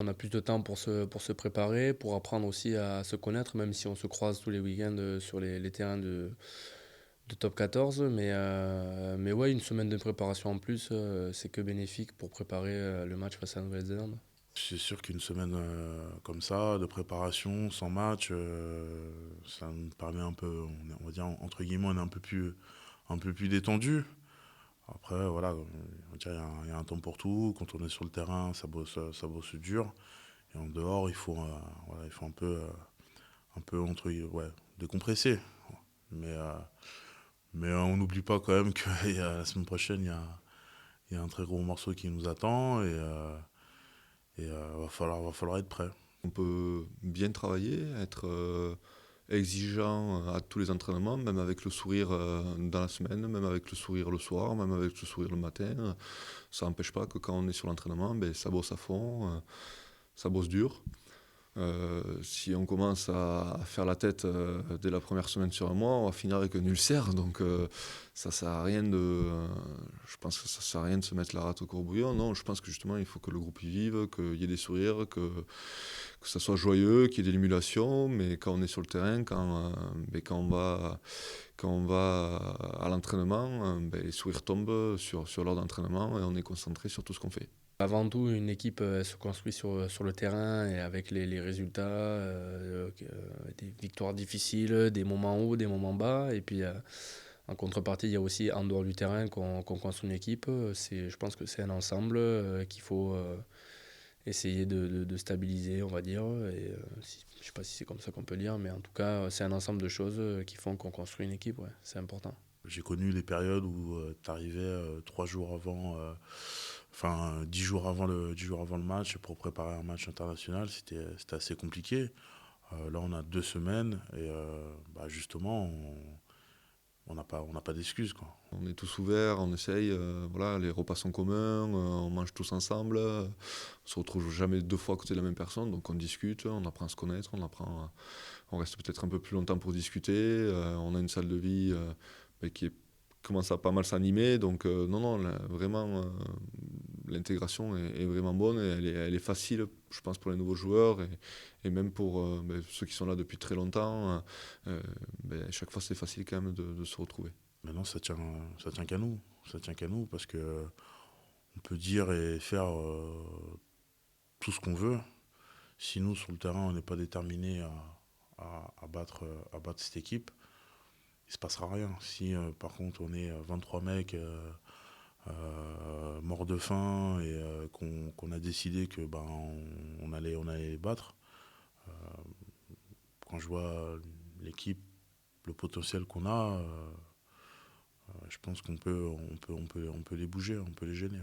On a plus de temps pour se préparer, pour apprendre aussi à se connaître, même si on se croise tous les week-ends sur les terrains de top 14. Mais ouais, une semaine de préparation en plus, c'est que bénéfique pour préparer le match face à la Nouvelle-Zélande. C'est sûr qu'une semaine comme ça, de préparation, sans match, ça nous permet un peu, on va dire, entre guillemets, on est un peu plus détendu. Après, voilà, on va dire, il y a un temps pour tout. Quand on est sur le terrain, ça bosse dur. Et en dehors, voilà, il faut un peu ouais, décompresser. Mais, euh, mais on n'oublie pas quand même que la semaine prochaine, il y a un très gros morceau qui nous attend va falloir être prêt. On peut bien travailler, être exigeant à tous les entraînements, même avec le sourire dans la semaine, même avec le sourire le soir, même avec le sourire le matin. Ça n'empêche pas que quand on est sur l'entraînement, ben, ça bosse à fond, ça bosse dur. Si on commence à faire la tête dès la première semaine sur un mois, on va finir avec un ulcère. Donc ça sert à rien je pense que ça sert à rien de se mettre la rate au courbouillon. Non, je pense que justement il faut que le groupe y vive, qu'il y ait des sourires, que ça soit joyeux, qu'il y ait de l'émulation. Mais quand on est sur le terrain, ben, quand on va à l'entraînement, ben, les sourires tombent sur l'heure d'entraînement et on est concentré sur tout ce qu'on fait. Avant tout, une équipe elle se construit sur le terrain et avec les résultats, des victoires difficiles, des moments hauts, des moments bas. Et puis en contrepartie, il y a aussi en dehors du terrain qu'on construit une équipe. Je pense que c'est un ensemble qu'il faut essayer de stabiliser, on va dire. Je ne sais pas si c'est comme ça qu'on peut dire, mais en tout cas, c'est un ensemble de choses qui font qu'on construit une équipe. Ouais, c'est important. J'ai connu les périodes où tu arrivais 3 jours avant, enfin 10 jours avant le match pour préparer un match international. C'était assez compliqué. Là, on a 2 semaines et bah, justement, on n'a pas d'excuses, quoi. On est tous ouverts, on essaye, voilà, les repas sont communs, on mange tous ensemble, on se retrouve jamais deux fois à côté de la même personne, donc on discute, on apprend à se connaître, on reste peut-être un peu plus longtemps pour discuter, on a une salle de vie bah, commence à pas mal s'animer, donc non, non, vraiment, l'intégration est vraiment bonne et elle est facile, je pense, pour les nouveaux joueurs et même pour bah, ceux qui sont là depuis très longtemps, bah, chaque fois c'est facile quand même de se retrouver. Maintenant, ça tient qu'à nous. Ça tient qu'à nous parce que on peut dire et faire tout ce qu'on veut. Si nous, sur le terrain, on n'est pas déterminé à battre cette équipe, il se passera rien. Si par contre on est 23 mecs morts de faim et qu'on a décidé que ben on allait les battre, quand je vois l'équipe, le potentiel qu'on a, je pense qu'on peut les bouger, on peut les gêner.